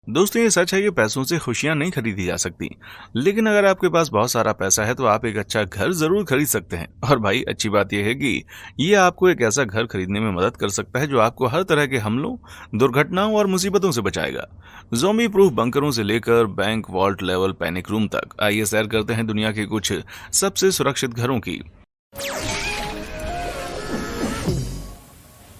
दोस्तों ये सच है कि पैसों से खुशियां नहीं खरीदी जा सकती। लेकिन अगर आपके पास बहुत सारा पैसा है तो आप एक अच्छा घर जरूर खरीद सकते हैं। और भाई अच्छी बात यह है कि ये आपको एक ऐसा घर खरीदने में मदद कर सकता है जो आपको हर तरह के हमलों, दुर्घटनाओं और मुसीबतों से बचाएगा। ज़ॉम्बी प्रूफ बंकरों से लेकर bank vault level panic room तक, आइए सैर करते हैं दुनिया के कुछ सबसे सुरक्षित घरों की।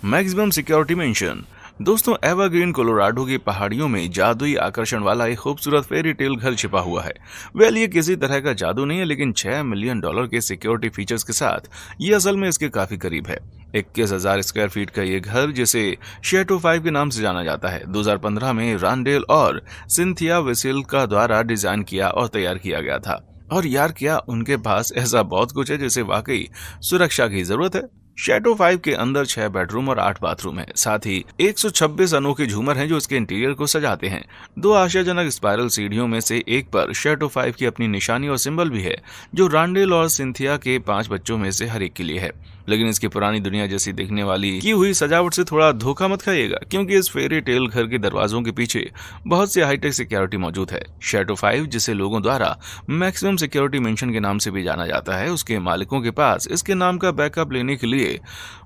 Maximum security mention. दोस्तों एवरग्रीन कोलोराडो की पहाड़ियों में जादुई आकर्षण वाला एक खूबसूरत फेरी टेल घर छिपा हुआ है। वेल ये किसी तरह का जादू नहीं है, लेकिन $6 मिलियन के सिक्योरिटी फीचर्स के साथ ये असल में इसके काफी करीब है। 21,000 स्क्वायर फीट का ये घर, जिसे शेटो 5 के नाम से जाना जाता है, 2015 में रांडेल और सिंथिया वेसिल्का द्वारा डिजाइन किया और तैयार किया गया था। और यार क्या उनके पास ऐसा बहुत कुछ है जिसे वाकई सुरक्षा की जरूरत है। शेडो 5 के अंदर 6 बेडरूम और 8 बाथरूम है। साथ ही 126 अनोखे झूमर हैं जो इसके इंटीरियर को सजाते हैं। 2 आश्चर्यजनक स्पाइरल सीढ़ियों में से एक पर शेडो 5 की अपनी निशानी और सिंबल भी है, जो रांडेल और सिंथिया के 5 बच्चों में से हर एक के लिए है। लेकिन इसकी पुरानी दुनिया जैसी दिखने वाली की हुई सजावट से थोड़ा धोखा मत खाइएगा, क्योंकि इस फेरी टेल घर के दरवाजों के पीछे बहुत से हाईटेक सिक्योरिटी मौजूद है। शेडो 5, जिसे लोगों द्वारा मैक्सिमम सिक्योरिटी मेंशन के नाम से भी जाना जाता है, उसके मालिकों के पास इसके नाम का बैकअप लेने के लिए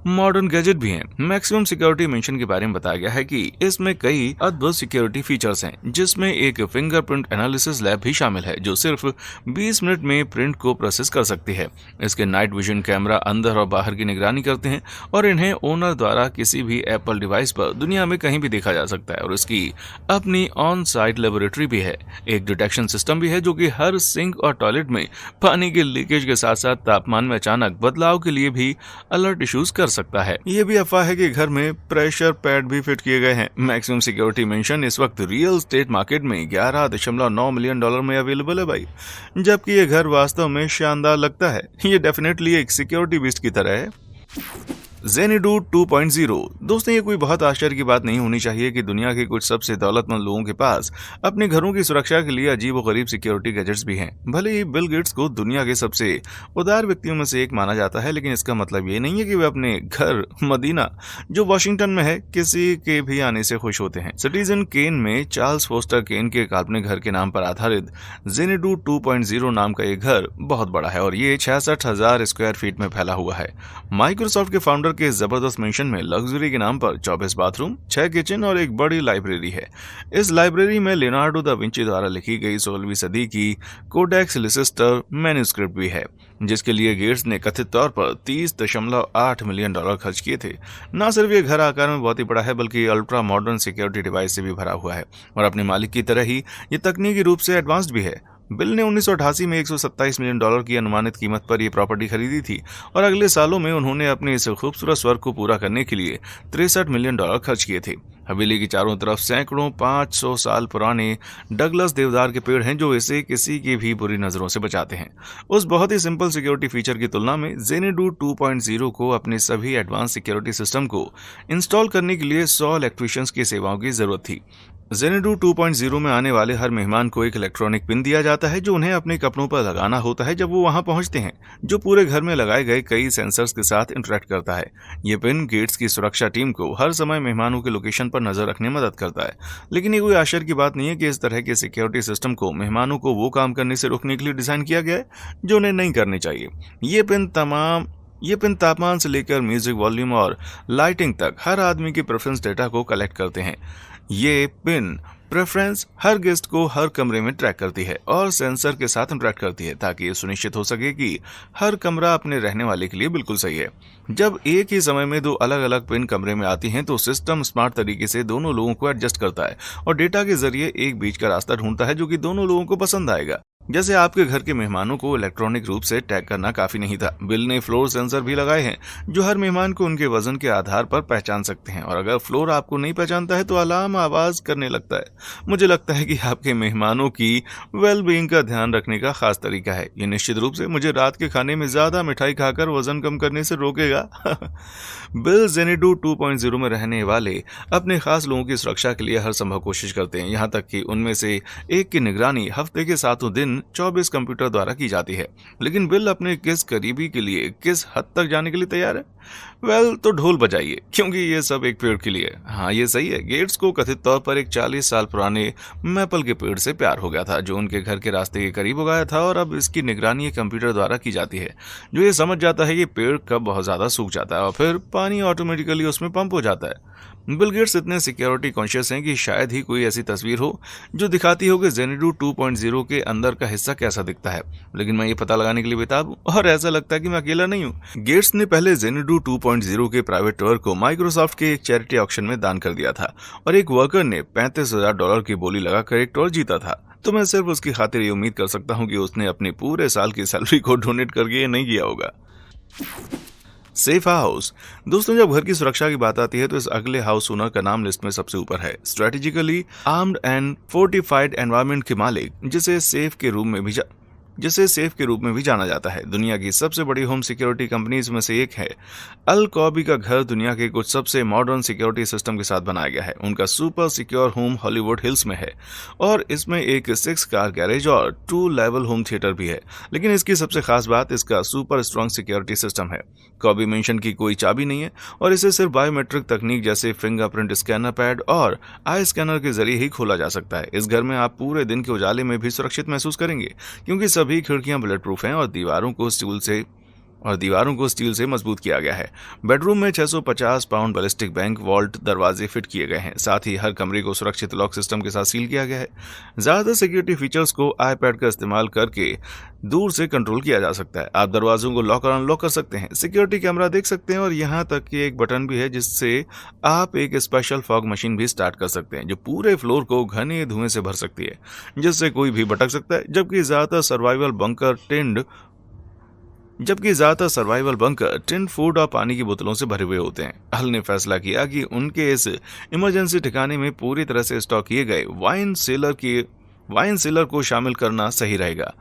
मॉडर्न गैजेट भी हैं। मैक्सिमम सिक्योरिटी मेंशन के बारे में बताया गया है कि इसमें कई अद्भुत सिक्योरिटी फीचर्स हैं, जिसमें एक फिंगरप्रिंट एनालिसिस लैब भी शामिल है जो सिर्फ 20 मिनट में प्रिंट को प्रोसेस कर सकती है। इसके नाइट विजन कैमरा अंदर और बाहर की निगरानी करते हैं और इन्हें ओनर द्वारा किसी भी एप्पल डिवाइस पर दुनिया में कहीं भी देखा जा सकता है। और इसकी अपनी ऑन साइट लेबोरेटरी भी है। एक डिटेक्शन सिस्टम भी है जो कि हर सिंक और टॉयलेट में पानी के लीकेज के साथ साथ तापमान में अचानक बदलाव के लिए भी अलर्ट इश्यूज कर सकता है। ये भी अफवाह है कि घर में प्रेशर पैड भी फिट किए गए हैं। मैक्सिमम सिक्योरिटी मेंशन इस वक्त रियल एस्टेट मार्केट में $11.9 मिलियन में अवेलेबल है भाई, जबकि ये घर वास्तव में शानदार लगता है। ये डेफिनेटली एक सिक्योरिटी बिस्ट की तरह है। ज़ेनिडू 2.0। दोस्तों ये कोई बहुत आश्चर्य की बात नहीं होनी चाहिए कि दुनिया के कुछ सबसे दौलतमंद लोगों के पास अपने घरों की सुरक्षा के लिए अजीबोगरीब सिक्योरिटी गैजेट्स भी हैं। भले ही बिल गेट्स को दुनिया के सबसे उदार व्यक्तियों में से एक माना जाता है, लेकिन इसका मतलब ये नहीं है कि वे अपने घर मदीना, जो वॉशिंगटन में है, किसी के भी आने से खुश होते हैं। सिटीजन केन में चार्ल्स फोस्टर केन के काल्पनिक घर के नाम पर आधारित ज़ेनिडू 2.0 नाम का ये घर बहुत बड़ा है और ये 66,000 स्क्वायर फीट में फैला हुआ है। माइक्रोसॉफ्ट के फाउंडर के जबरदस्त मेंशन में लग्जरी के नाम पर 24 बाथरूम, 6 किचन और एक बड़ी लाइब्रेरी है। इस लाइब्रेरी में लियोनार्डो दा विंची द्वारा लिखी गई 16वीं सदी की कोडेक्स लिसिस्टर मैन्युस्क्रिप्ट भी है, जिसके लिए गेट्स ने कथित तौर पर $30.8 मिलियन खर्च किए थे। न सिर्फ ये घर आकार में बहुत ही बड़ा है, बल्कि अल्ट्रा मॉडर्न सिक्योरिटी डिवाइस से भी भरा हुआ है और अपने मालिक की तरह ही ये तकनीकी रूप से एडवांस्ड भी है। बिल ने 1988 में $127 मिलियन की अनुमानित कीमत पर यह प्रॉपर्टी खरीदी थी और अगले सालों में उन्होंने अपने इस खूबसूरत स्वर्ग को पूरा करने के लिए $63 मिलियन खर्च किए थे। हवेली की चारों तरफ सैकड़ों 500 साल पुराने डगलस देवदार के पेड़ हैं जो इसे किसी की भी बुरी नजरों से बचाते हैं। उस बहुत ही सिंपल सिक्योरिटी फीचर की तुलना में ज़ेनिडू 2.0 को अपने सभी एडवांस सिक्योरिटी सिस्टम को इंस्टॉल करने के लिए 100 इलेक्ट्रीशियंस की सेवाओं की जरूरत थी। ज़ेनिडू 2.0 में आने वाले हर मेहमान को एक इलेक्ट्रॉनिक पिन दिया जाता है जो उन्हें अपने कपड़ों पर लगाना होता है जब वो वहां पहुंचते हैं, जो पूरे घर में लगाए गए कई सेंसर्स के साथ इंटरेक्ट करता है। ये पिन गेट्स की सुरक्षा टीम को हर समय मेहमानों के लोकेशन पर नजर रखने में मदद करता है। लेकिन ये कोई आश्चर्य की बात नहीं है कि इस तरह के सिक्योरिटी सिस्टम को मेहमानों को वो काम करने से रोकने के लिए डिजाइन किया गया है जो उन्हें नहीं करने चाहिए। ये पिन तापमान से लेकर म्यूजिक वॉल्यूम और लाइटिंग तक हर आदमी के प्रेफरेंस डेटा को कलेक्ट करते हैं। ये पिन प्रेफरेंस हर गेस्ट को हर कमरे में ट्रैक करती है और सेंसर के साथ इंटरेक्ट करती है, ताकि ये सुनिश्चित हो सके कि हर कमरा अपने रहने वाले के लिए बिल्कुल सही है। जब एक ही समय में 2 अलग अलग पिन कमरे में आती हैं तो सिस्टम स्मार्ट तरीके से दोनों लोगों को एडजस्ट करता है और डेटा के जरिए एक बीच का रास्ता ढूंढता है जो कि दोनों लोगों को पसंद आएगा। जैसे आपके घर के मेहमानों को इलेक्ट्रॉनिक रूप से टैग करना काफी नहीं था, बिल ने फ्लोर सेंसर भी लगाए हैं जो हर मेहमान को उनके वजन के आधार पर पहचान सकते हैं और अगर फ्लोर आपको नहीं पहचानता है तो अलार्म आवाज करने लगता है। मुझे लगता है कि आपके मेहमानों की वेलबींग का ध्यान रखने का खास तरीका है। ये निश्चित रूप से मुझे रात के खाने में ज्यादा मिठाई खाकर वजन कम करने से रोकेगा। बिल ज़ेनिडू 2.0 में रहने वाले अपने खास लोगों की सुरक्षा के लिए हर संभव कोशिश करते हैं, यहाँ तक कि उनमें से एक की निगरानी हफ्ते के 7 दिन इन 24 कंप्यूटर द्वारा की जाती है। लेकिन बिल अपने किस करीबी के लिए किस हद तक जाने के लिए तैयार है? तो ढोल बजाइए, क्योंकि ये सब एक पेड़ के लिए है। हाँ, ये सही है। गेट्स को कथित तौर पर एक 40 साल पुराने मैपल के पेड़ से प्यार हो गया था, जो उनके घर के रास्ते के करीब उगाया था, और अब इसकी निगरानी एक कंप्यूटर द्वारा की जाती है, जो ये समझ जाता है कि पेड़ कब बहुत ज्यादा सूख जाता है और फिर पानी ऑटोमेटिकली उसमें पंप हो जाता है। बिल गेट्स इतने सिक्योरिटी कॉन्शियस हैं कि शायद ही कोई ऐसी तस्वीर हो जो दिखाती हो कि ज़ेनिडू 2.0 के अंदर का हिस्सा कैसा दिखता है। लेकिन मैं ये पता लगाने के लिए बेताब हूं, और ऐसा लगता है कि मैं अकेला नहीं हूं। गेट्स ने पहले ज़ेनिडू 2.0 के प्राइवेट टावर को माइक्रोसॉफ्ट के एक चैरिटी ऑक्शन में दान कर दिया था, और एक वर्कर ने $35,000 की बोली लगाकर एक टावर जीता था। तो मैं सिर्फ उसकी खातिर ये उम्मीद कर सकता हूँ कि उसने अपने पूरे साल की सैलरी को डोनेट करके ये नहीं किया होगा। Safe house. दोस्तों, जब घर की सुरक्षा की बात आती है तो इस अगले हाउस ओनर का नाम लिस्ट में सबसे ऊपर है। Strategically armed and fortified environment के मालिक, जिसे सेफ के रूप में भी जाना जाता है। दुनिया की सबसे बड़ी होम सिक्योरिटी कंपनीज में से एक है। अल कॉबी का घर दुनिया के कुछ सबसे मॉडर्न सिक्योरिटी सिस्टम के साथ बनाया गया है। उनका super secure home Hollywood hills में है, और इसमें एक 6 कार गैरेज और 2 लेवल होम थिएटर भी है। लेकिन इसकी सबसे खास बात इसका सुपर स्ट्रॉन्ग सिक्योरिटी सिस्टम है। कॉबी मेंशन की कोई चाबी नहीं है, और इसे सिर्फ बायोमेट्रिक तकनीक जैसे फिंगरप्रिंट स्कैनर पैड और आई स्कैनर के जरिए ही खोला जा सकता है। इस घर में आप पूरे दिन के उजाले में भी सुरक्षित महसूस करेंगे, क्योंकि सभी खिड़कियां बुलेट प्रूफ हैं और दीवारों को स्टील से मजबूत किया गया है। बेडरूम में 650 पाउंड बैलिस्टिक बैंक वॉल्ट दरवाजे फिट किए गए हैं। साथ ही हर कमरे को सुरक्षित लॉक सिस्टम के साथ सील किया गया है। ज्यादातर सिक्योरिटी फीचर्स को आईपैड का इस्तेमाल करके दूर से कंट्रोल किया जा सकता है। आप दरवाजों को लॉक और अनलॉक कर सकते हैं, सिक्योरिटी कैमरा देख सकते हैं, और यहाँ तक कि एक बटन भी है जिससे आप एक स्पेशल फॉग मशीन भी स्टार्ट कर सकते हैं, जो पूरे फ्लोर को घने धुएं से भर सकती है, जिससे कोई भी भटक सकता है। जबकि ज्यादातर सर्वाइवल बंकर टिन फूड और पानी की बोतलों से भरे हुए होते हैं। हल ने फैसला किया कि उनके इस इमरजेंसी ठिकाने में पूरी तरह से स्टॉक किए गए वाइन सेलर को शामिल करना सही रहेगा।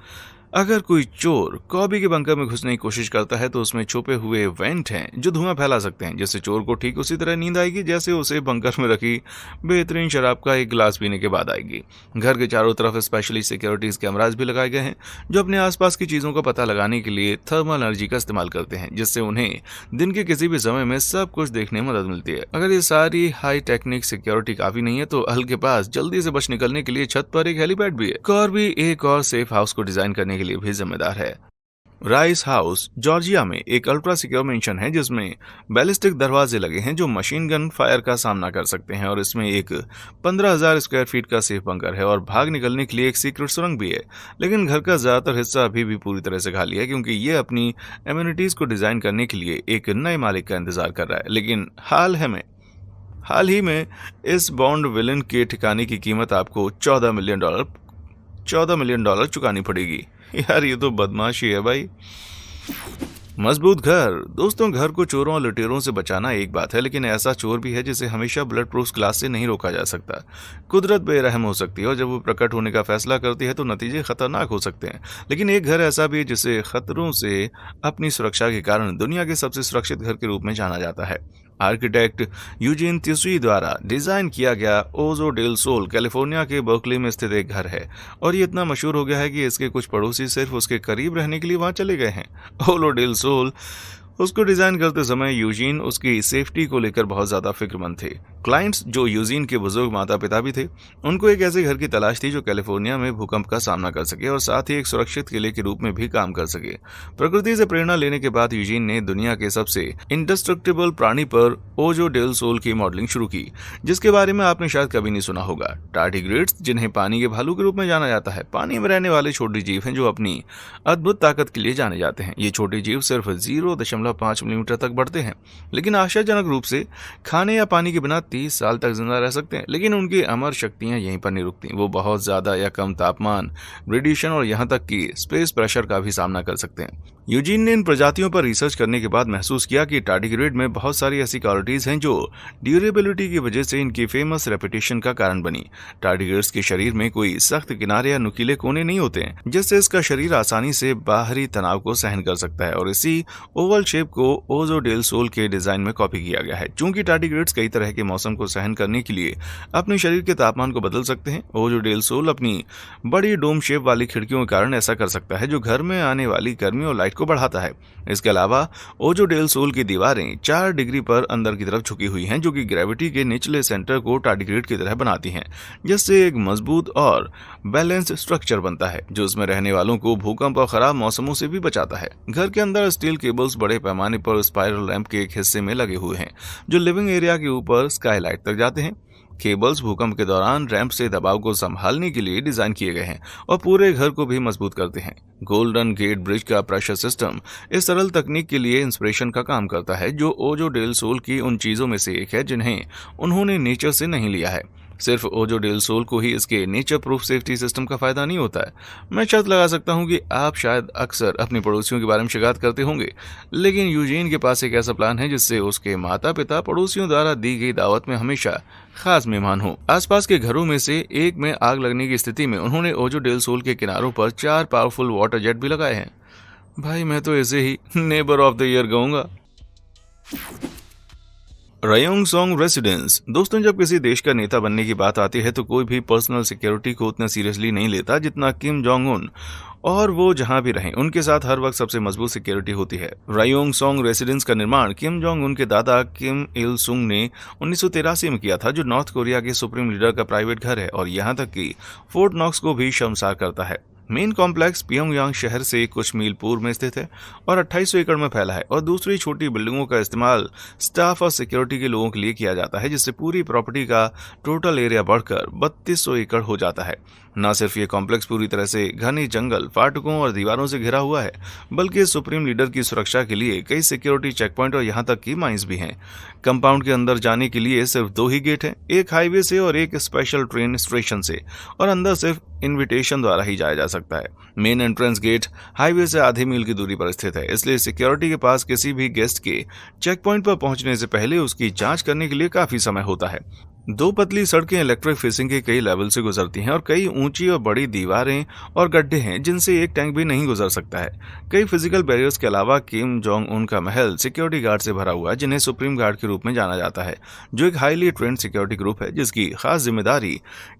अगर कोई चोर कॉबी के बंकर में घुसने की कोशिश करता है तो उसमें छुपे हुए वेंट हैं जो धुआं फैला सकते हैं, जिससे चोर को ठीक उसी तरह नींद आएगी जैसे उसे बंकर में रखी बेहतरीन शराब का एक गिलास पीने के बाद आएगी। घर के चारों तरफ स्पेशली सिक्योरिटीज कैमराज भी लगाए गए हैं, जो अपने आसपास की चीजों का पता लगाने के लिए थर्मल एनर्जी का इस्तेमाल करते हैं, जिससे उन्हें दिन के किसी भी समय में सब कुछ देखने में मदद मिलती है। अगर ये सारी हाई टेक्निक सिक्योरिटी काफी नहीं है तो अल के पास जल्दी से बच निकलने के लिए छत पर एक हेलीपैड भी है। कॉर्बी एक और सेफ हाउस को डिजाइन करने के लिए भी जिम्मेदार है। राइस हाउस जॉर्जिया में एक अल्ट्रा सिक्योर मेंशन है जिसमें बैलिस्टिक दरवाजे लगे हैं जो मशीन गन फायर का सामना कर सकते हैं, और इसमें एक 15,000 स्क्वायर फीट का सेफ बंकर है और भाग निकलने के लिए एक सीक्रेट सुरंग भी है। लेकिन घर का ज्यादातर हिस्सा अभी भी पूरी तरह से खाली है, क्योंकि ये अपनी एम्यूनिटीज को डिजाइन करने के लिए एक नए मालिक का इंतजार कर रहा है। लेकिन हाल ही में इस बॉन्ड विलन के ठिकाने की कीमत आपको $14 मिलियन चुकानी पड़ेगी। यार, ये तो बदमाशी है भाई। मजबूत घर। दोस्तों, घर को चोरों और लुटेरों से बचाना एक बात है, लेकिन ऐसा चोर भी है जिसे हमेशा बुलेट प्रूफ ग्लास से नहीं रोका जा सकता। कुदरत बेरहम हो सकती है, और जब वो प्रकट होने का फैसला करती है तो नतीजे खतरनाक हो सकते हैं। लेकिन एक घर ऐसा भी है जिसे खतरों से अपनी सुरक्षा के कारण दुनिया के सबसे सुरक्षित घर के रूप में जाना जाता है। आर्किटेक्ट यूजीन त्सुई द्वारा डिजाइन किया गया ओजो डेल सोल कैलिफोर्निया के बर्कली में स्थित एक घर है, और ये इतना मशहूर हो गया है कि इसके कुछ पड़ोसी सिर्फ उसके करीब रहने के लिए वहां चले गए हैं। ओलो डेल सोल उसको डिजाइन करते समय यूजीन उसकी सेफ्टी को लेकर बहुत ज्यादा फिक्रमंद थे। क्लाइंट्स, जो यूजीन के बुजुर्ग माता पिता भी थे, उनको एक ऐसे घर की तलाश थी जो कैलिफोर्निया में भूकंप का सामना कर सके और साथ ही एक सुरक्षित किले के रूप में भी काम कर सके। प्रकृति से प्रेरणा लेने के बाद यूजीन ने दुनिया के सबसे इंडेस्ट्रक्टिबल प्राणी पर ओजो डेल सोल की मॉडलिंग शुरू की, जिसके बारे में आपने शायद कभी नहीं सुना होगा। टार्डिग्रेड्स, जिन्हें पानी के भालू के रूप में जाना जाता है, पानी में रहने वाले छोटे जीव हैं जो अपनी अद्भुत ताकत के लिए जाने जाते हैं। ये छोटे जीव सिर्फ 0.5 मिलीमीटर तक बढ़ते हैं, लेकिन आश्चर्यजनक रूप से खाने या पानी के बिना 30 साल तक जिंदा रह सकते हैं। लेकिन उनकी अमर शक्तियां यहीं पर नहीं रुकती। वो बहुत ज्यादा या कम तापमान, रेडिएशन और यहाँ तक कि स्पेस प्रेशर का भी सामना कर सकते हैं। यूजीन ने इन प्रजातियों पर रिसर्च करने के बाद महसूस किया कि टार्डिग्रेड में बहुत सारी ऐसी क्वालिटीज हैं जो ड्यूरेबिलिटी की वजह से इनकी फेमस रेपुटेशन का कारण बनी। टार्डिग्रेड्स के शरीर में कोई सख्त किनारे या नुकीले कोने नहीं होते हैं, जिससे इसका शरीर आसानी से बाहरी तनाव को सहन कर सकता है और इसी ओवल शेप को ओजो डेल सोल के डिजाइन में कॉपी किया गया है। चूंकि टार्डिग्रेड्स कई तरह के मौसम को सहन करने के लिए अपने शरीर के तापमान को बदल सकते हैं, ओजो डेल सोल अपनी बड़ी डोम शेप वाली खिड़कियों के कारण ऐसा कर सकता है, जो घर में आने वाली गर्मी और लाइट को बढ़ाता है। इसके अलावा ओजो डेल सोल की दीवारें 4 डिग्री पर अंदर की तरफ झुकी हुई हैं, जो कि ग्रेविटी के निचले सेंटर को टार्डिग्रेड की तरह बनाती हैं, जिससे एक मजबूत और बैलेंस स्ट्रक्चर बनता है जो उसमें रहने वालों को भूकंप और खराब मौसमों से भी बचाता है। घर के अंदर स्टील केबल्स बड़े पैमाने पर स्पाइरल लैंप के एक हिस्से में लगे हुए हैं, जो लिविंग एरिया के ऊपर स्काईलाइट तक जाते हैं। केबल्स भूकंप के दौरान रैंप से दबाव को संभालने के लिए डिजाइन किए गए हैं और पूरे घर को भी मजबूत करते हैं। गोल्डन गेट ब्रिज का प्रेशर सिस्टम इस सरल तकनीक के लिए इंस्पिरेशन का काम करता है, जो ओजो डेल सोल की उन चीजों में से एक है जिन्हें उन्होंने नेचर से नहीं लिया है। सिर्फ ओजो डेल सोल को ही इसके नेचर प्रूफ सेफ्टी सिस्टम का फायदा नहीं होता है। मैं शर्त लगा सकता हूं कि आप शायद अक्सर अपने पड़ोसियों के बारे में शिकायत करते होंगे, लेकिन यूजीन के पास एक ऐसा प्लान है जिससे उसके माता पिता पड़ोसियों द्वारा दी गई दावत में हमेशा खास मेहमान हो। आसपास के घरों में से एक में आग लगने की स्थिति में उन्होंने ओजो डेल सोल के किनारों पर 4 पावरफुल वाटर जेट भी लगाए हैं। भाई मैं तो ऐसे ही नेबर ऑफ द ईयर कहूंगा। रयोंग रेसिडेंस। दोस्तों, जब किसी देश का नेता बनने की बात आती है तो कोई भी पर्सनल सिक्योरिटी को उतना सीरियसली नहीं लेता जितना किम जोंग उन, और वो जहां भी रहें उनके साथ हर वक्त सबसे मजबूत सिक्योरिटी होती है। रयोंग रेसिडेंस का निर्माण किम जोंग उन के दादा किम इल सुंग ने 1983 में किया था, जो नॉर्थ कोरिया के सुप्रीम लीडर का प्राइवेट घर है और यहां तक कि फोर्ट नॉक्स को भी शर्मसार करता है। मेन कॉम्प्लेक्स पियोंगयांग शहर से कुछ मील पूर्व में स्थित है और 2800 एकड़ में फैला है, और दूसरी छोटी बिल्डिंगों का इस्तेमाल स्टाफ और सिक्योरिटी के लोगों के लिए किया जाता है, जिससे पूरी प्रॉपर्टी का टोटल एरिया बढ़कर 3200 एकड़ हो जाता है। न सिर्फ ये कॉम्प्लेक्स पूरी तरह से घने जंगल, फाटकों और दीवारों से घिरा हुआ है, बल्कि सुप्रीम लीडर की सुरक्षा के लिए कई सिक्योरिटी चेक पॉइंट और यहाँ तक की माइंस भी हैं। कंपाउंड के अंदर जाने के लिए सिर्फ 2 ही गेट हैं, एक हाईवे से और एक स्पेशल ट्रेन स्टेशन से, और अंदर सिर्फ इनविटेशन द्वारा ही जाया जा सकता है। मेन एंट्रेंस गेट हाईवे से आधे मील की दूरी पर स्थित है, इसलिए सिक्योरिटी के पास किसी भी गेस्ट के चेक पॉइंट पर पहुंचने से पहले उसकी जांच करने के लिए काफी समय होता है। 2 पतली सड़कें इलेक्ट्रिक फेसिंग के कई लेवल से गुजरती हैं और कई ऊंची और बड़ी दीवारें और गड्ढे हैं जिनसे एक टैंक भी नहीं गुजर सकता है। कई फिजिकल बैरियर्स के अलावा किम जोंग उन का महल सिक्योरिटी गार्ड से भरा हुआ है, जिन्हें सुप्रीम गार्ड के रूप में जाना जाता है, जो एक हाईली ट्रेंड सिक्योरिटी ग्रुप है जिसकी खास जिम्मेदारी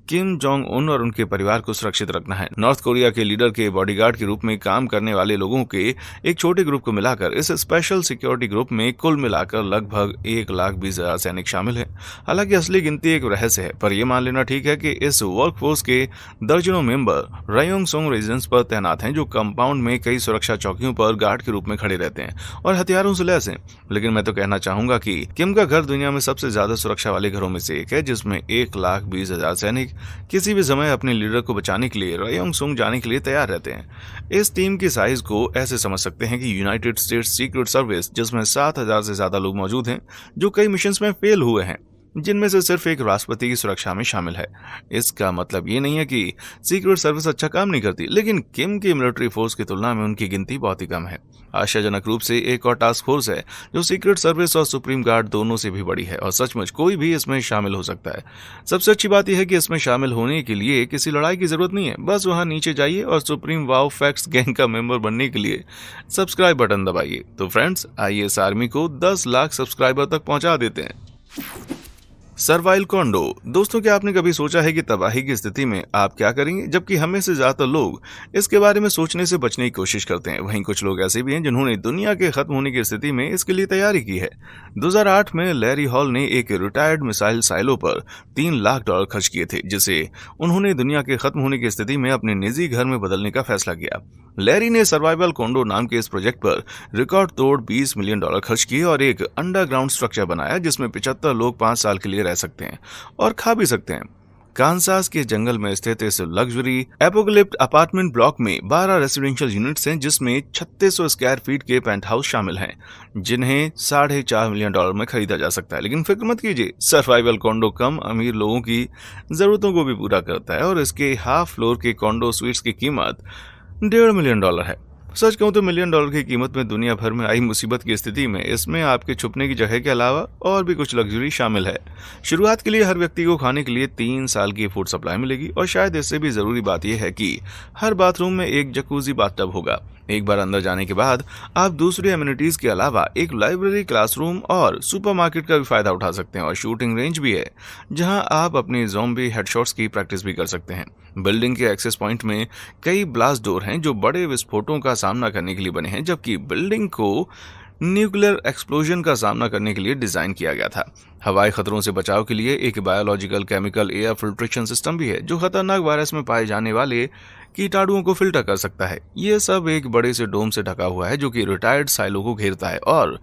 किम जोंग उन और उनके परिवार को सुरक्षित रखना है। नॉर्थ कोरिया के लीडर के बॉडीगार्ड के रूप में काम करने वाले लोगों के एक छोटे ग्रुप को मिलाकर इस स्पेशल सिक्योरिटी ग्रुप में कुल मिलाकर लगभग 1,20,000 सैनिक शामिल हैं। हालांकि असली गिनती एक रहस्य है, पर यह मान लेना ठीक है कि इस वर्कफोर्स के दर्जनों मेंबर रयोंग रेजिडेंस पर तैनात हैं, जो कंपाउंड में कई सुरक्षा चौकियों पर गार्ड के रूप में खड़े रहते हैं और हथियारों से लैस हैं। लेकिन मैं तो कहना चाहूंगा कि किम का घर दुनिया में सबसे ज्यादा सुरक्षा वाले घरों में से एक है, जिसमें 1,20,000 सैनिक किसी भी समय अपने लीडर को बचाने के लिए रयोंग जाने के लिए तैयार रहते हैं। इस टीम की साइज को ऐसे समझ सकते हैं कि यूनाइटेड स्टेट्स सीक्रेट सर्विस, जिसमें 7,000 से ज्यादा लोग मौजूद हैं, जो कई मिशंस में फेल हुए हैं, जिनमें से सिर्फ एक राष्ट्रपति की सुरक्षा में शामिल है। इसका मतलब ये नहीं है कि सीक्रेट सर्विस अच्छा काम नहीं करती, लेकिन किम की मिलिट्री फोर्स की तुलना में उनकी गिनती बहुत ही कम है। आश्चर्यजनक रूप से एक और टास्क फोर्स है जो सीक्रेट सर्विस और सुप्रीम गार्ड दोनों से भी बड़ी है, और सचमुच कोई भी इसमें शामिल हो सकता है। सबसे अच्छी बात यह है कि इसमें शामिल होने के लिए किसी लड़ाई की जरूरत नहीं है, बस वहां नीचे जाइए और सुप्रीम वाओ फैक्ट्स गैंग का मेंबर बनने के लिए सब्सक्राइब बटन दबाइए। तो फ्रेंड्स, आइए इस आर्मी को 10 लाख सब्सक्राइबर तक पहुंचा देते हैं। Survival condor. दोस्तों, क्या आपने कभी सोचा है कि तबाही की स्थिति में आप क्या करेंगे? जबकि हमें से ज्यादातर लोग इसके बारे में सोचने से बचने की कोशिश करते हैं, वहीं कुछ लोग ऐसे भी हैं जिन्होंने दुनिया के खत्म होने की स्थिति में इसके लिए तैयारी की है। 2008 में लैरी हॉल ने एक रिटायर्ड मिसाइल साइलो पर $3 लाख खर्च किए थे, जिसे उन्होंने दुनिया के खत्म होने की स्थिति में अपने निजी घर में बदलने का फैसला किया। लैरी ने सर्वाइवल कॉन्डो नाम के इस प्रोजेक्ट पर रिकॉर्ड तोड़ $20 मिलियन खर्च किए और एक अंडरग्राउंड स्ट्रक्चर बनाया जिसमें 75 लोग 5 साल के लिए रह सकते हैं और खा भी सकते हैं। कांसास के जंगल में स्थित इस लग्जरी एपोकलिप्ट अपार्टमेंट ब्लॉक में 12 रेसिडेंशियल यूनिट्स हैं, जिसमें 3600 स्क्वायर फीट के पेंट हाउस शामिल हैं, जिन्हें $4.5 मिलियन में खरीदा जा सकता है। लेकिन फिक्र मत कीजिए, सर्वाइवल कॉन्डो कम अमीर लोगों की जरूरतों को भी पूरा करता है और इसके हाफ फ्लोर के कॉन्डो स्वीट्स की कीमत $1.5 मिलियन है। सच कहूं तो मिलियन डॉलर की कीमत में दुनिया भर में आई मुसीबत की स्थिति में इसमें आपके छुपने की जगह के अलावा और भी कुछ लग्जरी शामिल है। शुरुआत के लिए हर व्यक्ति को खाने के लिए 3 साल की फूड सप्लाई मिलेगी और शायद इससे भी जरूरी बात यह है कि हर बाथरूम में एक जकूजी बाथटब होगा। एक बार अंदर जाने के बाद आप दूसरी एमिनिटीज के अलावा एक लाइब्रेरी, क्लासरूम और सुपरमार्केट का भी फायदा उठा सकते हैं और शूटिंग रेंज भी है जहां आप अपनी ज़ॉम्बी हेडशॉट्स की प्रैक्टिस भी कर सकते हैं। बिल्डिंग के एक्सेस पॉइंट में कई ब्लास्ट डोर हैं जो बड़े विस्फोटों का सामना करने के लिए बने हैं, जबकि बिल्डिंग को न्यूक्लियर एक्सप्लोजन का सामना करने के लिए डिजाइन किया गया था। हवाई खतरों से बचाव के लिए एक biological chemical air filtration system भी है जो खतरनाक वायरस में पाए जाने वाले कीटाणुओं को फिल्टर कर सकता है। ये सब एक बड़े से डोम से ढका हुआ है जो कि रिटायर्ड साइलो को घेरता है और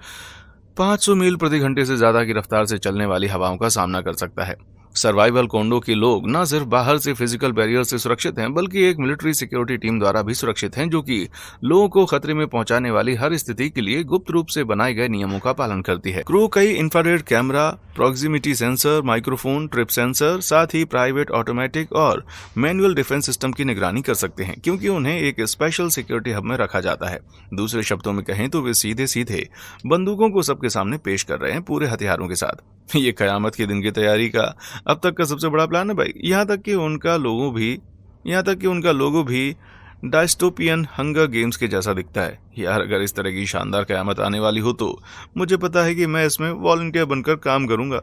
500 मील प्रति घंटे से ज्यादा की रफ्तार से चलने वाली हवाओं का सामना कर सकता है। सर्वाइवल कोंडो के लोग न सिर्फ बाहर से फिजिकल बैरियर से सुरक्षित हैं बल्कि एक मिलिट्री सिक्योरिटी टीम द्वारा भी सुरक्षित हैं जो कि लोगों को खतरे में पहुंचाने वाली हर स्थिति के लिए गुप्त रूप से बनाए गए नियमों का पालन करती है। क्रू कई infrared camera, proximity sensor, microphone, trip sensor, साथ ही प्राइवेट ऑटोमेटिक और मैनुअल डिफेंस सिस्टम की निगरानी कर सकते हैं क्योंकि उन्हें एक स्पेशल सिक्योरिटी हब में रखा जाता है। दूसरे शब्दों में कहें तो वे सीधे सीधे बंदूकों को सबके सामने पेश कर रहे हैं पूरे हथियारों के साथ। ये कयामत के दिन की तैयारी का अब तक का सबसे बड़ा प्लान है भाई। यहाँ तक कि उनका लोगो भी डायस्टोपियन हंगर गेम्स के जैसा दिखता है। यार अगर इस तरह की शानदार कयामत आने वाली हो तो मुझे पता है कि मैं इसमें वॉलंटियर बनकर काम करूंगा।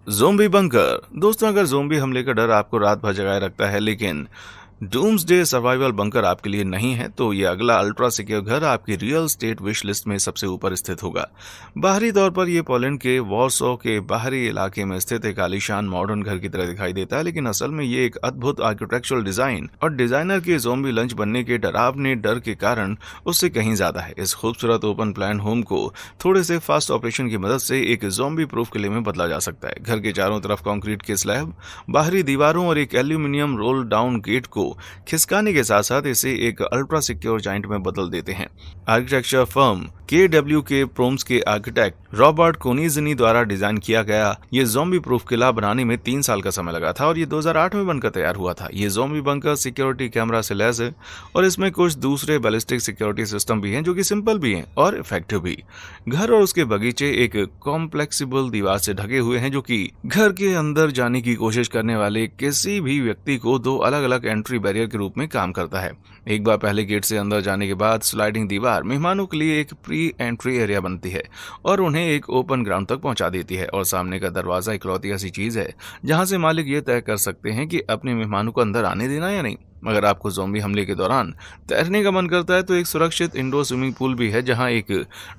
Zombie bunker. दोस्तों, अगर ज़ोंबी हमले का डर आपको रात भर जगाए रखता है लेकिन डूम्सडे सर्वाइवल बंकर आपके लिए नहीं है तो ये अगला अल्ट्रा सिक्योर घर आपकी रियल स्टेट विश लिस्ट में सबसे ऊपर स्थित होगा। बाहरी तौर पर यह पोलैंड के वॉर्सो के बाहरी इलाके में स्थित एक आलीशान मॉडर्न घर की तरह दिखाई देता है, लेकिन असल में ये एक अद्भुत आर्किटेक्चरल डिजाइन और डिजाइनर के ज़ोंबी लंच बनने के डरावने डर के कारण उससे कहीं ज्यादा है। इस खूबसूरत ओपन प्लान होम को थोड़े से फास्ट ऑपरेशन की मदद से एक ज़ोंबी प्रूफ किले में बदला जा सकता है। घर के चारों तरफ कंक्रीट के स्लैब, बाहरी दीवारों और एक एल्यूमिनियम रोल डाउन गेट को खिसकाने के साथ साथ इसे एक अल्ट्रा सिक्योर जाइंट में बदल देते हैं। आर्किटेक्चर फर्म KWK प्रोम्स के आर्किटेक्ट रॉबर्ट कोनिजनी द्वारा डिजाइन किया गया ये ज़ॉम्बी प्रूफ किला बनाने में 3 साल का समय लगा था और ये 2008 में बनकर तैयार हुआ था। ये ज़ॉम्बी बंकर सिक्योरिटी कैमरा से लैस है और इसमें कुछ दूसरे बैलिस्टिक सिक्योरिटी सिस्टम भी हैं जो कि सिंपल भी हैं और इफेक्टिव भी। घर और उसके बगीचे एक कॉम्प्लेक्सिबल दीवार से ढके हुए हैं जो कि घर के अंदर जाने की कोशिश करने वाले किसी भी व्यक्ति को 2 अलग अलग एंट्री बैरियर के रूप में काम करता है। एक बार पहले गेट से अंदर जाने के बाद स्लाइडिंग दीवार मेहमानों के लिए एक प्री एंट्री एरिया बनती है और उन्हें एक ओपन ग्राउंड तक पहुंचा देती है और सामने का दरवाजा इकलौती ऐसी चीज है जहां से मालिक ये तय कर सकते हैं कि अपने मेहमानों को अंदर आने देना या नहीं। अगर आपको ज़ॉम्बी हमले के दौरान तैरने का मन करता है तो एक सुरक्षित इंडोर स्विमिंग पूल भी है जहां एक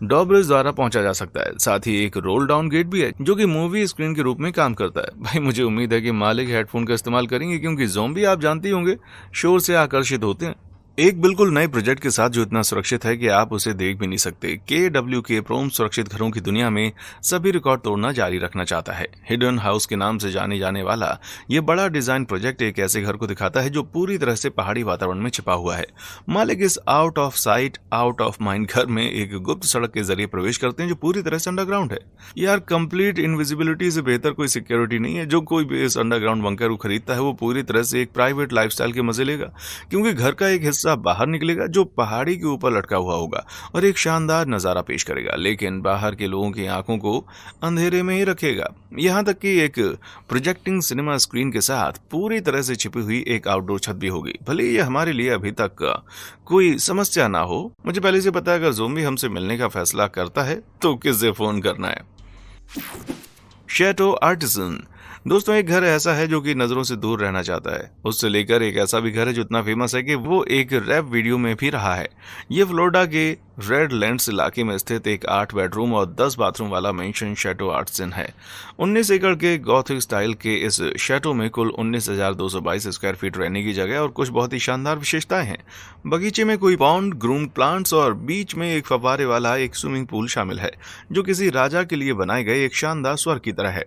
ड्रॉब्रिज द्वारा पहुंचा जा सकता है। साथ ही एक रोल डाउन गेट भी है जो कि मूवी स्क्रीन के रूप में काम करता है। भाई मुझे उम्मीद है कि मालिक हेडफोन का इस्तेमाल करेंगे क्योंकि ज़ॉम्बी आप जानते ही होंगे शोर से आकर्षित होते हैं। एक बिल्कुल नए प्रोजेक्ट के साथ जो इतना सुरक्षित है कि आप उसे देख भी नहीं सकते। KWK प्रोम सुरक्षित घरों की दुनिया में सभी रिकॉर्ड तोड़ना जारी रखना चाहता है। हिडन हाउस के नाम से जाने जाने वाला ये बड़ा डिजाइन प्रोजेक्ट एक ऐसे घर को दिखाता है जो पूरी तरह से पहाड़ी वातावरण में छिपा हुआ है। मालिक इस out of sight out of mind घर में एक गुप्त सड़क के जरिए प्रवेश करते हैं जो पूरी तरह से अंडरग्राउंड है। यार कंप्लीट इनविजिबिलिटी से बेहतर कोई सिक्योरिटी नहीं है। जो कोई भी इस अंडरग्राउंड बंकर को खरीदता है वो पूरी तरह से एक प्राइवेट लाइफस्टाइल के मजे लेगा क्योंकि घर का एक हिस्सा बाहर निकलेगा जो पहाड़ी के ऊपर लटका हुआ होगा और एक शानदार नजारा पेश करेगा, लेकिन बाहर के लोगों की आंखों को अंधेरे में ही रखेगा। यहां तक कि एक प्रोजेक्टिंग सिनेमा स्क्रीन के साथ पूरी तरह से छिपी हुई एक आउटडोर छत भी होगी। भले ये हमारे लिए अभी तक कोई समस्या ना हो। मुझे पहले से पता है अगर ज़ोंबी हमसे मिलने का फैसला करता है तो किससे फोन करना है। Chateau artisan. दोस्तों, एक घर ऐसा है जो कि नजरों से दूर रहना चाहता है। उससे लेकर एक ऐसा भी घर है जो इतना फेमस है कि वो एक रैप वीडियो में भी रहा है। ये फ्लोरिडा के रेडलैंड्स इलाके में स्थित एक 8 बेडरूम और 10 बाथरूम वाला मेंशन शैटो आर्टिसन है। 19 एकड़ के गॉथिक स्टाइल के इस शैटो में कुल 19,222 स्क्वायर फीट रहने की जगह और कुछ बहुत ही शानदार विशेषताएं हैं। बगीचे में कोई पॉन्ड, ग्रूम प्लांट्स और बीच में एक फव्वारे वाला एक स्विमिंग पूल शामिल है जो किसी राजा के लिए बनाए गए एक शानदार स्वर्ग की तरह है।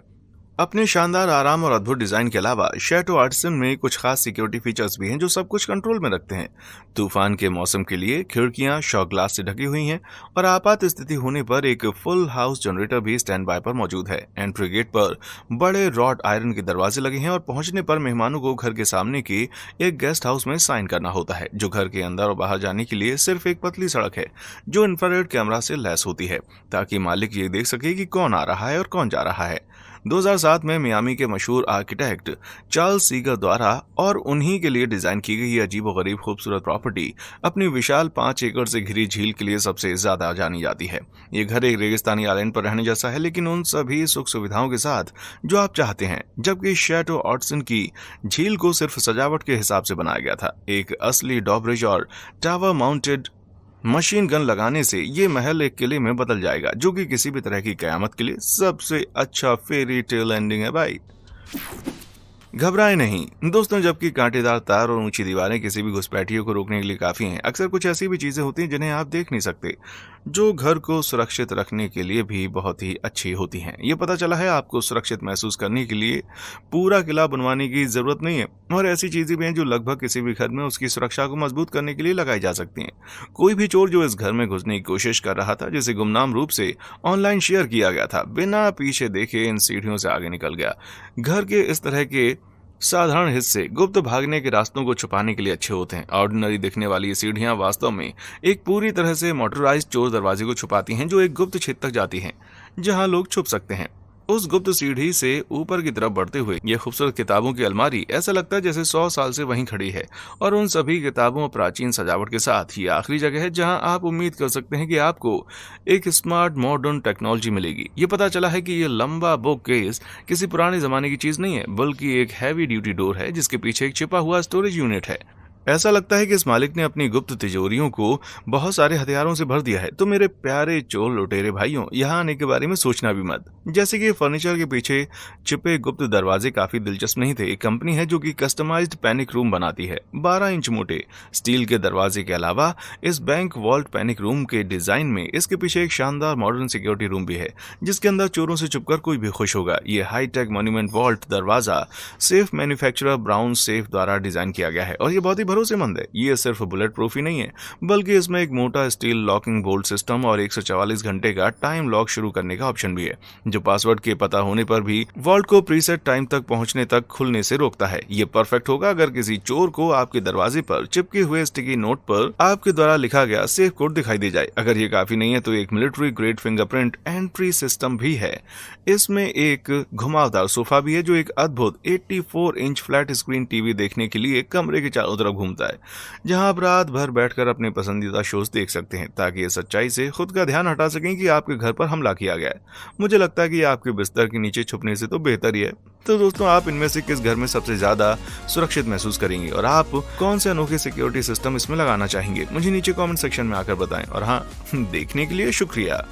अपने शानदार आराम और अद्भुत डिजाइन के अलावा शैटो आर्टिसन में कुछ खास सिक्योरिटी फीचर्स भी हैं जो सब कुछ कंट्रोल में रखते हैं। तूफान के मौसम के लिए खिड़कियां शॉक ग्लास से ढकी हुई हैं और आपात स्थिति होने पर एक फुल हाउस जनरेटर भी स्टैंड बाय पर मौजूद है। एंट्री गेट पर बड़े रॉड आयरन के दरवाजे लगे हैं और पहुंचने पर मेहमानों को घर के सामने के एक गेस्ट हाउस में साइन करना होता है, जो घर के अंदर और बाहर जाने के लिए सिर्फ एक पतली सड़क है जो इंफ्रारेड कैमरा से लैस होती है, ताकि मालिक ये देख सके कि कौन आ रहा है और कौन जा रहा है। 2007 में मियामी के मशहूर आर्किटेक्ट चार्ल्स सीगर द्वारा और उन्हीं के लिए डिजाइन की गई ये अजीबोगरीब खूबसूरत प्रॉपर्टी अपनी विशाल 5 एकड़ से घिरी झील के लिए सबसे ज्यादा जानी जाती है। ये घर एक रेगिस्तानी आइलैंड पर रहने जैसा है, लेकिन उन सभी सुख सुविधाओं के साथ जो आप चाहते हैं, जबकि शैटो ऑटसन की झील को सिर्फ सजावट के हिसाब से बनाया गया था। एक असली ड्रॉब्रिज और टावर माउंटेड मशीन गन लगाने से ये महल एक किले में बदल जाएगा, जो कि किसी भी तरह की कयामत के लिए सबसे अच्छा फेरी टेल एंडिंग है भाई। घबराए नहीं दोस्तों, जबकि कांटेदार तार और ऊंची दीवारें किसी भी घुसपैठियों को रोकने के लिए काफी हैं, अक्सर कुछ ऐसी भी चीजें होती हैं जिन्हें आप देख नहीं सकते, जो घर को सुरक्षित रखने के लिए भी बहुत ही अच्छी होती हैं। ये पता चला है आपको सुरक्षित महसूस करने के लिए पूरा किला बनवाने की जरूरत नहीं है, और ऐसी चीजें भी हैं जो लगभग किसी भी घर में उसकी सुरक्षा को मजबूत करने के लिए लगाई जा सकती हैं। कोई भी चोर जो इस घर में घुसने की कोशिश कर रहा था, जिसे गुमनाम रूप से ऑनलाइन शेयर किया गया था, बिना पीछे देखे इन सीढ़ियों से आगे निकल गया। घर के इस तरह के साधारण हिस्से गुप्त भागने के रास्तों को छुपाने के लिए अच्छे होते हैं। ऑर्डिनरी दिखने वाली ये सीढ़ियां वास्तव में एक पूरी तरह से मोटराइज्ड चोर दरवाजे को छुपाती हैं, जो एक गुप्त क्षेत्र तक जाती हैं जहां लोग छुप सकते हैं। उस गुप्त सीढ़ी से ऊपर की तरफ बढ़ते हुए यह खूबसूरत किताबों की अलमारी ऐसा लगता है जैसे 100 साल से वहीं खड़ी है, और उन सभी किताबों और प्राचीन सजावट के साथ ये आखिरी जगह है जहां आप उम्मीद कर सकते हैं कि आपको एक स्मार्ट मॉडर्न टेक्नोलॉजी मिलेगी। ये पता चला है कि ये लंबा बुक केस किसी पुराने जमाने की चीज नहीं है, बल्कि एक हैवी ड्यूटी डोर है जिसके पीछे एक छिपा हुआ स्टोरेज यूनिट है। ऐसा लगता है कि इस मालिक ने अपनी गुप्त तिजोरियों को बहुत सारे हथियारों से भर दिया है। तो मेरे प्यारे चोर लुटेरे भाइयों, यहाँ आने के बारे में सोचना भी मत। जैसे कि फर्नीचर के पीछे छिपे गुप्त दरवाजे काफी दिलचस्प नहीं थे। एक कंपनी है जो कि कस्टमाइज्ड पैनिक रूम बनाती है। 12 इंच मोटे स्टील के दरवाजे के अलावा इस बैंक वॉल्ट पैनिक रूम के डिजाइन में इसके पीछे एक शानदार मॉडर्न सिक्योरिटी रूम भी है, जिसके अंदर चोरों से छुपकर कोई भी खुश होगा। ये हाईटेक मॉन्यूमेंट वॉल्ट दरवाजा सेफ मैन्युफैक्चरर ब्राउन सेफ द्वारा डिजाइन किया गया है, और ये बहुत ही भरोसेमंद है। ये सिर्फ बुलेट प्रूफ ही नहीं है, बल्कि इसमें एक मोटा स्टील लॉकिंग बोल्ट सिस्टम और 144 घंटे का टाइम लॉक शुरू करने का ऑप्शन भी है, जो पासवर्ड के पता होने पर भी वॉल्ट को प्रीसेट टाइम तक पहुंचने तक खुलने से रोकता है। ये परफेक्ट होगा अगर किसी चोर को आपके दरवाजे पर चिपके हुए स्टिकी नोट पर आपके द्वारा लिखा गया सेफ कोड दिखाई दे जाए। अगर ये काफी नहीं है तो एक military grade fingerprint entry system भी है। इसमें एक घुमावदार सोफा भी है जो एक अद्भुत 84 इंच फ्लैट स्क्रीन टीवी देखने के लिए कमरे के चारों तरफ घूमता है, जहां आप रात भर बैठकर अपने पसंदीदा शोज देख सकते हैं, ताकि ये सच्चाई से खुद का ध्यान हटा सकें कि आपके घर पर हमला किया गया है। मुझे लगता है कि आपके बिस्तर के नीचे छुपने से तो बेहतर ही है। तो दोस्तों, आप इनमें से किस घर में सबसे ज्यादा सुरक्षित महसूस करेंगे, और आप कौन से अनोखे सिक्योरिटी सिस्टम इसमें लगाना चाहेंगे? मुझे नीचे कमेंट सेक्शन में आकर बताएं। और हाँ, देखने के लिए शुक्रिया।